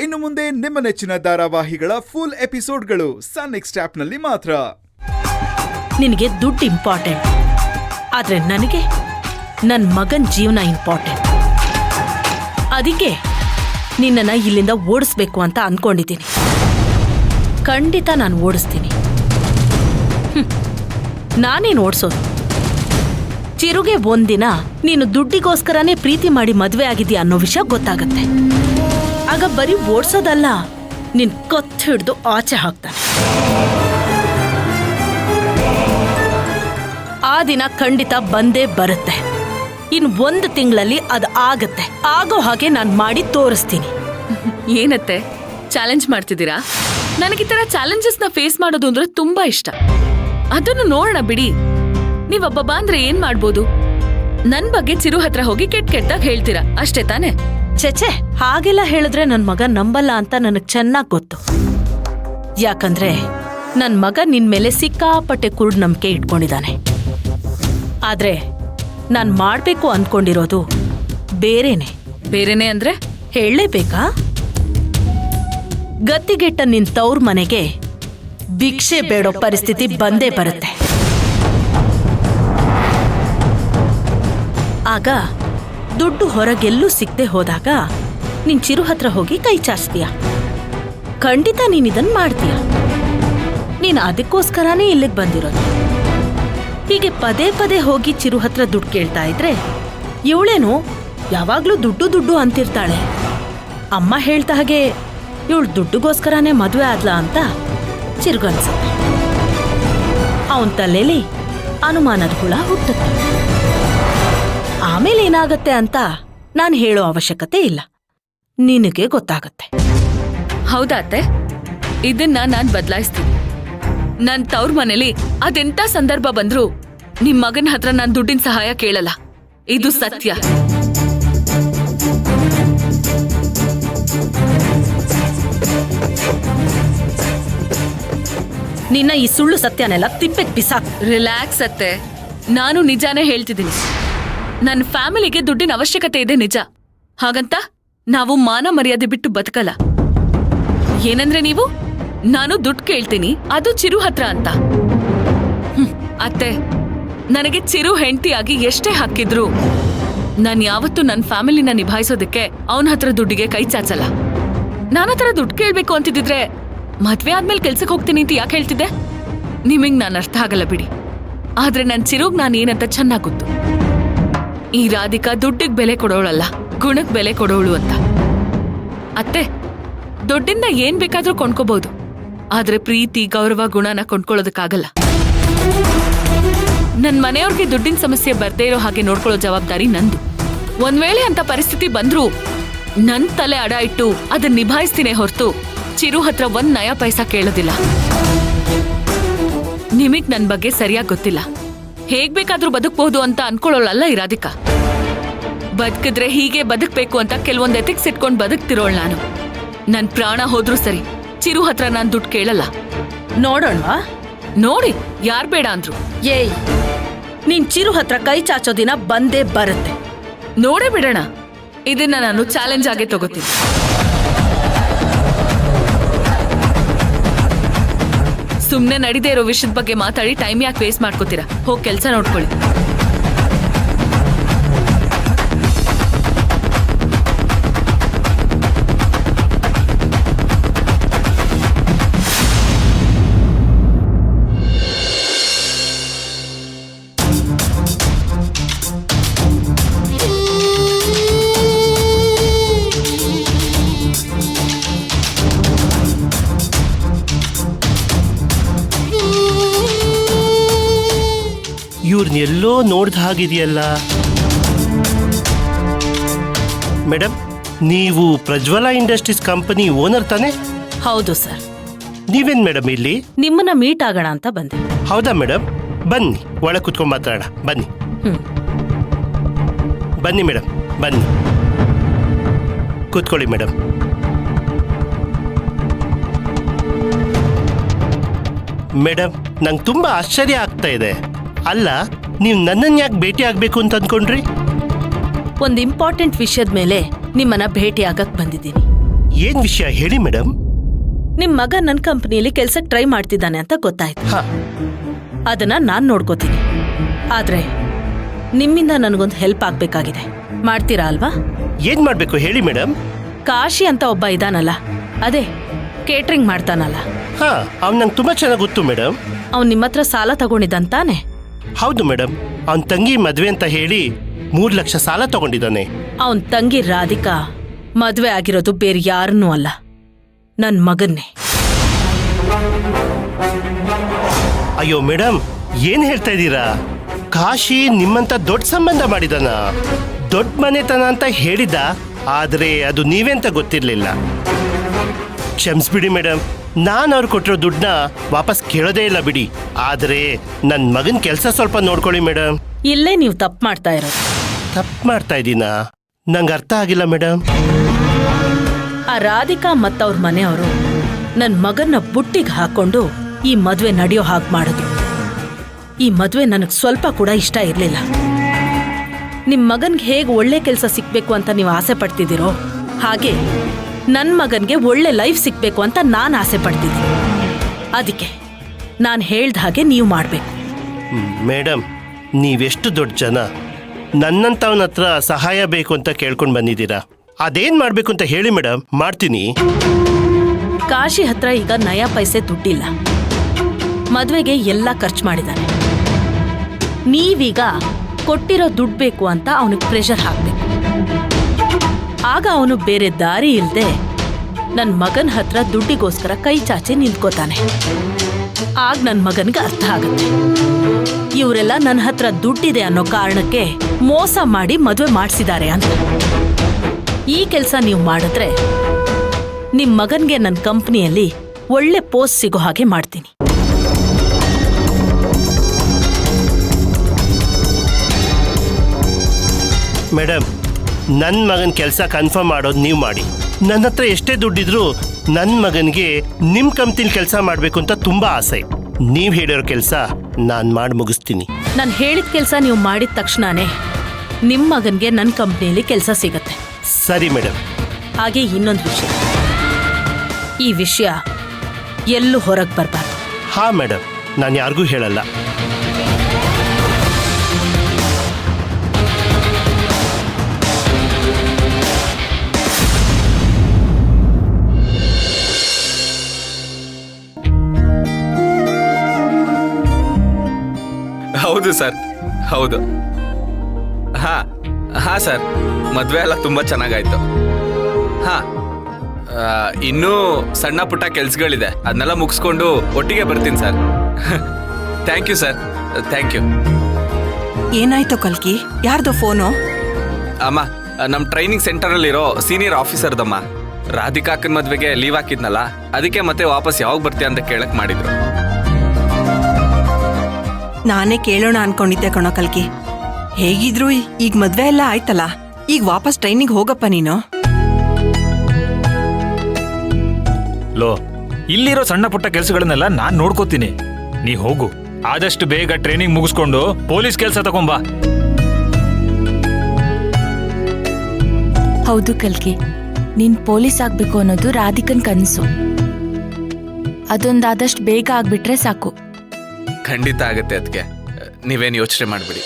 ಇನ್ನು ಮುಂದೆ ನಿಮ್ಮ ನೆಚ್ಚಿನ ಧಾರಾವಾಹಿಗಳ ಫುಲ್ ಎಪಿಸೋಡ್ಗಳು ಸನ್ ನೆಕ್ಸ್ಟ್ ಆಪ್ನಲ್ಲಿ ಮಾತ್ರ. ನಿನಗೆ ದುಡ್ಡು ಇಂಪಾರ್ಟೆಂಟ್, ಆದ್ರೆ ನನಗೆ ನನ್ನ ಮಗನ ಜೀವನ ಇಂಪಾರ್ಟೆಂಟ್. ಅದಕ್ಕೆ ನಿನ್ನನ್ನ ಇಲ್ಲಿಂದ ಓಡಿಸ್ಬೇಕು ಅಂತ ಅನ್ಕೊಂಡಿದ್ದೀನಿ. ಖಂಡಿತ ನಾನು ಓಡಿಸ್ತೀನಿ. ನಾನೇನು ಓಡಿಸೋದು? ಚಿರುಗೆ ಒಂದಿನ ನೀನು ದುಡ್ಡಿಗೋಸ್ಕರನೇ ಪ್ರೀತಿ ಮಾಡಿ ಮದುವೆ ಆಗಿದ್ಯಾ ಅನ್ನೋ ವಿಷಯ ಗೊತ್ತಾಗತ್ತೆ. ಆಗ ಬರೀ ಓಡಿಸೋದಲ್ಲ, ನಿನ್ ಕತ್ತು ಹಿಡ್ದು ಆಚೆ ಹಾಕ್ತಾನೆ. ಆ ದಿನ ಖಂಡಿತ ಬಂದೇ ಬರುತ್ತೆ. ಇನ್ನು 1 ತಿಂಗಳಲ್ಲಿ ಅದು ಆಗತ್ತೆ. ಆಗೋ ಹಾಗೆ ನಾನು ಮಾಡಿ ತೋರಿಸ್ತೀನಿ. ಏನತ್ತೆ ಚಾಲೆಂಜ್ ಮಾಡ್ತಿದ್ದೀರಾ? ನನಗೆ ಈ ತರ ಚಾಲೆಂಜಸ್ ನ ಫೇಸ್ ಮಾಡೋದು ಅಂದ್ರೆ ತುಂಬಾ ಇಷ್ಟ. ಅದನ್ನು ನೋಡೋಣ ಬಿಡಿ. ನೀವೊಬ್ಬ ಅಂದ್ರೆ ಏನ್ ಮಾಡ್ಬೋದು? ನನ್ ಬಗ್ಗೆ ಚಿರು ಹತ್ರ ಹೋಗಿ ಕೆಟ್ಟಾಗ ಹೇಳ್ತೀರಾ ಅಷ್ಟೇ ತಾನೆ? ಚೆಚೆ, ಹಾಗೆಲ್ಲ ಹೇಳಿದ್ರೆ ನನ್ ಮಗ ನಂಬಲ್ಲ ಅಂತ ನನಗ್ ಚೆನ್ನಾಗ್ ಗೊತ್ತು. ಯಾಕಂದ್ರೆ ನನ್ ಮಗ ನಿನ್ ಮೇಲೆ ಸಿಕ್ಕಾಪಟ್ಟೆ ಕುರುಡ್ ನಂಬಿಕೆ ಇಟ್ಕೊಂಡಿದ್ದಾನೆ. ಆದ್ರೆ ನಾನ್ ಮಾಡ್ಬೇಕು ಅನ್ಕೊಂಡಿರೋದು ಬೇರೆನೆ. ಬೇರೆನೆ ಅಂದ್ರೆ ಹೇಳಲೇಬೇಕಾ? ಗತ್ತಿಗೆಟ್ಟ ನಿನ್ ತವ್ರ ಮನೆಗೆ ಭಿಕ್ಷೆ ಬೇಡೋ ಪರಿಸ್ಥಿತಿ ಬಂದೇ ಬರುತ್ತೆ. ಆಗ ದುಡ್ಡು ಹೊರಗೆಲ್ಲೂ ಸಿಕ್ಕದೆ ಹೋದಾಗ ನಿನ್ ಚಿರು ಹತ್ರ ಹೋಗಿ ಕೈ ಚಾಚ್ತೀಯ. ಖಂಡಿತ ನೀನಿದನ್ ಮಾಡ್ತೀಯ. ನೀನ್ ಅದಕ್ಕೋಸ್ಕರನೇ ಇಲ್ಲಿಗೆ ಬಂದಿರೋದು. ಹೀಗೆ ಪದೇ ಪದೇ ಹೋಗಿ ಚಿರು ಹತ್ರ ದುಡ್ಡು ಕೇಳ್ತಾ ಇದ್ರೆ ಇವಳೇನು ಯಾವಾಗ್ಲೂ ದುಡ್ಡು ಅಂತಿರ್ತಾಳೆ. ಅಮ್ಮ ಹೇಳ್ತಾ ಹಾಗೆ ಇವಳು ದುಡ್ಡುಗೋಸ್ಕರನೇ ಮದುವೆ ಆದ್ಲ ಅಂತ ಚಿರುಗನ್ಸುತ್ತೆ. ಅವನ್ ತಲೆಯಲ್ಲಿ ಅನುಮಾನದ ಹುಳ ಹುಟ್ಟುತ್ತೆ. ಆಮೇಲೆ ಏನಾಗತ್ತೆ ಅಂತ ನಾನು ಹೇಳೋ ಅವಶ್ಯಕತೆ ಇಲ್ಲ, ನಿನಗೆ ಗೊತ್ತಾಗತ್ತೆ. ಹೌದಾ ಅತ್ತೆ? ಇದನ್ನ ನಾನ್ ಬದಲಾಯಿಸ್ತೀನಿ. ನನ್ ತವ್ರ ಮನೇಲಿ ಅದೆಂತ ಸಂದರ್ಭ ಬಂದ್ರು ನಿಮ್ ಮಗನ ಹತ್ರ ನಾನ್ ದುಡ್ಡಿನ ಸಹಾಯ ಕೇಳಲ್ಲ. ಇದು ಸತ್ಯ. ನಿನ್ನ ಈ ಸುಳ್ಳು ಸತ್ಯನೆಲ್ಲ ತಿಪ್ಪೆಗ್ ಬಿಸಾಕ್. ರಿಲ್ಯಾಕ್ಸ್ ಅತ್ತೆ, ನಾನು ನಿಜಾನೇ ಹೇಳ್ತಿದ್ದೀನಿ. ನನ್ನ ಫ್ಯಾಮಿಲಿಗೆ ದುಡ್ಡಿನ ಅವಶ್ಯಕತೆ ಇದೆ ನಿಜ. ಹಾಗಂತ ನಾವು ಮಾನ ಮರ್ಯಾದೆ ಬಿಟ್ಟು ಬದುಕಲ್ಲ. ಏನಂದ್ರೆ ನೀವು ನಾನು ದುಡ್ಡು ಕೇಳ್ತೀನಿ, ಅದು ಚಿರು ಹತ್ರ ಅಂತ. ಅತ್ತೆ, ನನಗೆ ಚಿರು ಹೆಂಡತಿಯಾಗಿ ಎಷ್ಟೇ ಹಾಕಿದ್ರು ನಾನ್ ಯಾವತ್ತೂ ನನ್ನ ಫ್ಯಾಮಿಲಿನ ನಿಭಾಯಿಸೋದಕ್ಕೆ ಅವನ ಹತ್ರ ದುಡ್ಡಿಗೆ ಕೈ ಚಾಚಲ್ಲ. ನನ್ನ ಹತ್ರ ದುಡ್ಡು ಕೇಳ್ಬೇಕು ಅಂತಿದ್ರೆ ಮದ್ವೆ ಆದ್ಮೇಲೆ ಕೆಲ್ಸಕ್ಕೆ ಹೋಗ್ತೀನಿ ಅಂತ ಯಾಕೆ ಹೇಳ್ತಿದ್ದೆ? ನಿಮಗ್ ನಾನು ಅರ್ಥ ಆಗಲ್ಲ ಬಿಡಿ. ಆದ್ರೆ ನನ್ ಚಿರುಗ್ ನಾನು ಏನಂತ ಚೆನ್ನಾಗ್ ಗೊತ್ತು. ಈ ರಾಧಿಕಾ ದುಡ್ಡಿಗೆ ಬೆಲೆ ಕೊಡೋಳಲ್ಲ, ಗುಣಕ್ ಬೆಲೆ ಕೊಡೋಳು ಅಂತ. ಅತ್ತೆ, ದುಡ್ಡಿಂದ ಏನ್ ಬೇಕಾದ್ರೂ ಕೊಂಡ್ಕೋಬಹುದು, ಆದ್ರೆ ಪ್ರೀತಿ ಗೌರವ ಗುಣನ ಕೊಂಡ್ಕೊಳ್ಳೋದಕ್ಕಾಗಲ್ಲ. ನನ್ ಮನೆಯವ್ರಿಗೆ ದುಡ್ಡಿನ ಸಮಸ್ಯೆ ಬರ್ದೇ ಇರೋ ಹಾಗೆ ನೋಡ್ಕೊಳ್ಳೋ ಜವಾಬ್ದಾರಿ ನಂದು. ಒಂದ್ ವೇಳೆ ಅಂತ ಪರಿಸ್ಥಿತಿ ಬಂದ್ರೂ ನನ್ ತಲೆ ಅಡ ಇಟ್ಟು ಅದನ್ನ ನಿಭಾಯಿಸ್ತೀನಿ ಹೊರತು ಚಿರು ಹತ್ರ 1 ನಯಾ ಪೈಸಾ ಕೇಳೋದಿಲ್ಲ. ನಿಮಗ್ ನನ್ ಬಗ್ಗೆ ಸರಿಯಾಗಿ ಗೊತ್ತಿಲ್ಲ. ಹೇಗ್ ಬೇಕಾದ್ರೂ ಬದುಕಬಹುದು ಅಂತ ಅನ್ಕೊಳ್ಳೋಳಲ್ಲ ಈ ರಾಧಿಕಾ. ಬದುಕಿದ್ರೆ ಹೀಗೆ ಬದುಕ್ಬೇಕು ಅಂತ ಕೆಲವೊಂದ್ ಎಥಿಕ್ಸ್ ಇಟ್ಕೊಂಡ್ ಬದುಕ್ತಿರೋಳ್ ನಾನು. ನನ್ ಪ್ರಾಣ ಹೋದ್ರೂ ಸರಿ, ಚಿರು ಹತ್ರ ನಾನ್ ದುಡ್ಡು ಕೇಳಲ್ಲ. ನೋಡೋಣವಾ? ನೋಡಿ, ಯಾರ್ ಬೇಡ ಅಂದ್ರು. ಏಯ್, ನೀನ್ ಚಿರು ಹತ್ರ ಕೈ ಚಾಚೋ ದಿನ ಬಂದೇ ಬರುತ್ತೆ. ನೋಡೇ ಬಿಡೋಣ. ಇದನ್ನ ನಾನು ಚಾಲೆಂಜ್ ಆಗಿ ತಗೋತೀನಿ. ಸುಮ್ನೆ ನಡೀದೇ ಇರೋ ವಿಷಯದ ಬಗ್ಗೆ ಮಾತಾಡಿ ಟೈಮ್ ಯಾಕೆ ವೇಸ್ಟ್ ಮಾಡ್ಕೋತೀರಾ? ಹೋಗಿ ಕೆಲಸ ನೋಡ್ಕೊಳ್ಳಿ. ಇವ್ರನ್ನೆಲ್ಲೋ ನೋಡ್ದ ಹಾಗಿದೆಯಲ್ಲ. ಮೇಡಮ್, ನೀವು ಪ್ರಜ್ವಲ ಇಂಡಸ್ಟ್ರೀಸ್ ಕಂಪನಿ ಓನರ್ ತಾನೆ? ಹೌದು ಸರ್. ನೀವೇನ್ ಮೇಡಮ್ ಇಲ್ಲಿ? ನಿಮ್ಮನ್ನ ಮೀಟ್ ಆಗೋಣ ಅಂತ ಬಂದೆ. ಹೌದಾ ಮೇಡಮ್? ಬನ್ನಿ, ಒಳಗೆ ಕುತ್ಕೊಂಡು ಮಾತಾಡೋಣ. ಬನ್ನಿ ಬನ್ನಿ ಮೇಡಮ್, ಬನ್ನಿ ಕೂತ್ಕೊಳ್ಳಿ ಮೇಡಮ್. ಮೇಡಮ್, ನಂಗೆ ತುಂಬ ಆಶ್ಚರ್ಯ ಆಗ್ತಾ ಇದೆ. ಅಲ್ಲ, ನೀವು ನನ್ನನ್ನು ಯಾಕೆ ಭೇಟಿ ಆಗಬೇಕು ಅಂತ ಅಂದ್ಕೊಂಡ್ರಿ? ಒಂದು ಇಂಪಾರ್ಟೆಂಟ್ ವಿಷಯದ ಮೇಲೆ ನಿಮ್ಮನ್ನ ಭೇಟಿ ಆಗಕ್ ಬಂದಿದ್ದೀನಿ. ಏನ್ ವಿಷಯ ಹೇಳಿ ಮೇಡಮ್. ನಿಮ್ ಮಗ ನನ್ ಕಂಪ್ನಿಯಲ್ಲಿ ಕೆಲ್ಸಕ್ಕೆ ಟ್ರೈ ಮಾಡ್ತಿದ್ದಾನೆ ಅಂತ ಗೊತ್ತಾಯ್ತು. ಹಾ, ಅದನ್ನ ನಾನ್ ನೋಡ್ಕೋತೀನಿ. ಆದ್ರೆ ನಿಮ್ಮಿಂದ ನನಗೊಂದು ಹೆಲ್ಪ್ ಆಗ್ಬೇಕಾಗಿದೆ. ಮಾಡ್ತೀರಾ ಅಲ್ವಾ? ಏನ್ ಮಾಡ್ಬೇಕು ಹೇಳಿ ಮೇಡಮ್. ಕಾಶಿ ಅಂತ ಒಬ್ಬ ಇದಾನಲ್ಲ, ಅದೇ ಕೇಟ್ರಿಂಗ್ ಮಾಡ್ತಾನಲ್ಲ, ಹಾ, ಅವ್ನು ನಂಗೆ ತುಂಬಾ ಚೆನ್ನಾಗಿ ಗೊತ್ತು ಮೇಡಮ್. ಅವ್ನ್ ನಿಮ್ಮ ಹತ್ರ ಸಾಲ ತಗೊಂಡಿದ್ದಂತಾನೆ? ಹೌದು ಮೇಡಮ್, ಅವನ್ ತಂಗಿ ಮದ್ವೆ ಅಂತ ಹೇಳಿ 3 ಲಕ್ಷ ಸಾಲ ತಗೊಂಡಿದ್ದಾನೆ. ಅವನ್ ತಂಗಿ ರಾಧಿಕಾ ಮದ್ವೆ ಆಗಿರೋದು ಬೇರೆ ಯಾರನ್ನೂ ಅಲ್ಲ, ನನ್ ಮಗನ್ನೇ. ಅಯ್ಯೋ ಮೇಡಮ್, ಏನ್ ಹೇಳ್ತಾ ಇದ್ದೀರಾ? ಕಾಶಿ ನಿಮ್ಮಂತ ದೊಡ್ಡ ಸಂಬಂಧ ಮಾಡಿದಾನ, ದೊಡ್ಡ ಮನೆತನ ಅಂತ ಹೇಳಿದ, ಆದ್ರೆ ಅದು ನೀವೆಂತ ಗೊತ್ತಿರ್ಲಿಲ್ಲ. ಕ್ಷಮಿಸ್ಬಿಡಿ ಮೇಡಮ್, ನಾನು ಅವ್ರು ಕೊಟ್ಟಿರೋ ದುಡ್ಡನ್ನ ವಾಪಸ್ ಕೇಳೋದೇ ಇಲ್ಲ ಬಿಡಿ. ಆದ್ರೆ ನನ್ನ ಮಗನ ಕೆಲಸ ಸ್ವಲ್ಪ ನೋಡ್ಕೊಳ್ಳಿ ಮೇಡಮ್. ಇಲ್ಲೇ ನೀವು ತಪ್ಪು ಮಾಡ್ತಾ ಇರೋದು. ತಪ್ಪು ಮಾಡ್ತಾ ಇದ್ದೀನಾ? ನಂಗೆ ಅರ್ಥ ಆಗಿಲ್ಲ ಮೇಡಮ್. ಆ ರಾಧಿಕಾ ಮತ್ತವ್ರ ಮನೆಯವರು ನನ್ ಮಗನ್ನ ಬುಟ್ಟಿಗೆ ಹಾಕೊಂಡು ಈ ಮದ್ವೆ ನಡೆಯೋ ಹಾಗೆ ಮಾಡಿದ್ರು. ಈ ಮದ್ವೆ ನನಗ್ ಸ್ವಲ್ಪ ಕೂಡ ಇಷ್ಟ ಇರ್ಲಿಲ್ಲ. ನಿಮ್ ಮಗನ್ಗೆ ಹೇಗೆ ಒಳ್ಳೆ ಕೆಲಸ ಸಿಕ್ಬೇಕು ಅಂತ ನೀವು ಆಸೆ ಪಡ್ತಿದ್ದೀರೋ ಹಾಗೆ ನನ್ ಮಗನ್ಗೆ ಒಳ್ಳೆ ಲೈಫ್ ಸಿಕ್ಬೇಕು ಅಂತ ನಾನ್ ಆಸೆ ಪಡ್ತಿದ್ದೀನಿ. ಅದಕ್ಕೆ ನಾನ್ ಹೇಳ್ದ ಹಾಗೆ ನೀವು ಮಾಡ್ಬೇಕು. ಮೇಡಮ್, ನೀವೆಷ್ಟು ದೊಡ್ಡ ಜನ, ನನ್ನಂತವನ ಹತ್ರ ಸಹಾಯ ಬೇಕು ಅಂತ ಕೇಳ್ಕೊಂಡು ಬಂದಿದ್ದೀರಾ. ಅದೇನ್ ಮಾಡ್ಬೇಕು ಅಂತ ಹೇಳಿ ಮೇಡಮ್, ಮಾಡ್ತೀನಿ. ಕಾಶಿ ಹತ್ರ ಈಗ ನಯಾ ಪೈಸೆ ದುಡ್ಡಿಲ್ಲ. ಮದ್ವೆಗೆ ಎಲ್ಲ ಖರ್ಚು ಮಾಡಿದ್ದಾನೆ. ನೀವೀಗ ಕೊಟ್ಟಿರೋ ದುಡ್ಡು ಬೇಕು ಅಂತ ಅವನಿಗೆ ಪ್ರೆಷರ್ ಹಾಕ್ಬೇಕು. ಆಗ ಅವನು ಬೇರೆ ದಾರಿ ಇಲ್ದೆ ನನ್ ಮಗನ ಹತ್ರ ದುಡ್ಡಿಗೋಸ್ಕರ ಕೈ ಚಾಚಿ ನಿಂತ್ಕೋತಾನೆ. ಆಗ ನನ್ ಮಗನ್ಗೆ ಅರ್ಥ ಆಗುತ್ತೆ, ಇವರೆಲ್ಲ ನನ್ನ ಹತ್ರ ದುಡ್ಡಿದೆ ಅನ್ನೋ ಕಾರಣಕ್ಕೆ ಮೋಸ ಮಾಡಿ ಮದುವೆ ಮಾಡಿಸಿದ್ದಾರೆ ಅಂತ. ಈ ಕೆಲಸ ನೀವು ಮಾಡಿದ್ರೆ ನಿಮ್ ಮಗನ್ಗೆ ನನ್ನ ಕಂಪ್ನಿಯಲ್ಲಿ ಒಳ್ಳೆ ಪೋಸ್ಟ್ ಸಿಗೋ ಹಾಗೆ ಮಾಡ್ತೀನಿ. ಮೇಡಮ್, ನನ್ನ ಮಗನ ಕೆಲಸ ಕನ್ಫರ್ಮ್ ಮಾಡೋದು ನೀವು ಮಾಡಿ. ನನ್ನ ಹತ್ರ ಎಷ್ಟೇ ದುಡ್ಡಿದ್ರು ನನ್ನ ಮಗನಿಗೆ ನಿಮ್ಮ ಕಂಪ್ನಿಲಿ ಕೆಲಸ ಮಾಡಬೇಕು ಅಂತ ತುಂಬಾ ಆಸೆ. ನೀವು ಹೇಳಿರೋ ಕೆಲಸ ನಾನು ಮಾಡಿ ಮುಗಿಸ್ತೀನಿ. ನಾನು ಹೇಳಿದ ಕೆಲಸ ನೀವು ಮಾಡಿದ ತಕ್ಷಣನೇ ನಿಮ್ಮ ಮಗನ್ಗೆ ನನ್ನ ಕಂಪ್ನಿಯಲ್ಲಿ ಕೆಲಸ ಸಿಗತ್ತೆ. ಸರಿ ಮೇಡಮ್. ಹಾಗೆ ಇನ್ನೊಂದು ವಿಷಯ, ಈ ವಿಷಯ ಎಲ್ಲೂ ಹೊರಗೆ ಬರಬಾರ್ದು. ಹಾ ಮೇಡಮ್, ನಾನು ಯಾರಿಗೂ ಹೇಳಲ್ಲ. ಹೌದು ಸರ್, ಹೌದು. ಹಾ ಹಾ ಸರ್, ಮದುವೆ ಎಲ್ಲ ತುಂಬ ಚೆನ್ನಾಗಾಯ್ತು. ಹಾ, ಇನ್ನೂ ಸಣ್ಣ ಪುಟ್ಟ ಕೆಲ್ಸಗಳಿದೆ, ಅದನ್ನೆಲ್ಲ ಮುಗಿಸ್ಕೊಂಡು ಒಟ್ಟಿಗೆ ಬರ್ತೀನಿ sir. Thank you sir, thank you. ಏನಾಯ್ತು ಕಲ್ಕಿ? ಯಾರ್ದು ಫೋನು? ಅಮ್ಮ, ನಮ್ಮ ಟ್ರೈನಿಂಗ್ ಸೆಂಟರಲ್ಲಿರೋ ಸೀನಿಯರ್ ಆಫೀಸರ್ದಮ್ಮ. ರಾಧಿಕಾ ಅಕ್ಕನ ಮದುವೆಗೆ ಲೀವ್ ಹಾಕಿದ್ನಲ್ಲ, ಅದಕ್ಕೆ ಮತ್ತೆ ವಾಪಸ್ ಯಾವಾಗ ಬರ್ತೀಯ ಅಂತ ಕೇಳಕ್ ಮಾಡಿದ್ರು. ನಾನೇ ಕೇಳೋಣ ಅನ್ಕೊಂಡಿದ್ದೆ ಕಣೋ ಕಲ್ಕಿ. ಹೇಗಿದ್ರು ಈಗ ಮದ್ವೆ ಎಲ್ಲ ಆಯ್ತಲ್ಲ, ಈಗ ವಾಪಸ್ ಟ್ರೈನಿಂಗ್ ಹೋಗಪ್ಪ ನೀನು. ಲೋ, ಇಲ್ಲಿರೋ ಸಣ್ಣ ಪುಟ್ಟ ಕೆಲಸಗಳನ್ನೆಲ್ಲ ನಾನ್ ನೋಡ್ಕೋತೀನಿ. ನೀ ಹೋಗು, ಆದಷ್ಟು ಬೇಗ ಟ್ರೈನಿಂಗ್ ಮುಗಿಸ್ಕೊಂಡು ಪೊಲೀಸ್ ಕೆಲಸ ತಗೊಂಬಾ. ಹೌದು ಕಲ್ಕಿ, ನೀನ್ ಪೊಲೀಸ್ ಆಗ್ಬೇಕು ಅನ್ನೋದು ರಾಧಿಕನ್ ಕನಸು. ಅದೊಂದಾದಷ್ಟು ಬೇಗ ಆಗ್ಬಿಟ್ರೆ ಸಾಕು. ಖಂಡಿತ ಆಗತ್ತೆ ಅದಕ್ಕೆ, ನೀವೇನು ಯೋಚನೆ ಮಾಡಬೇಡಿ.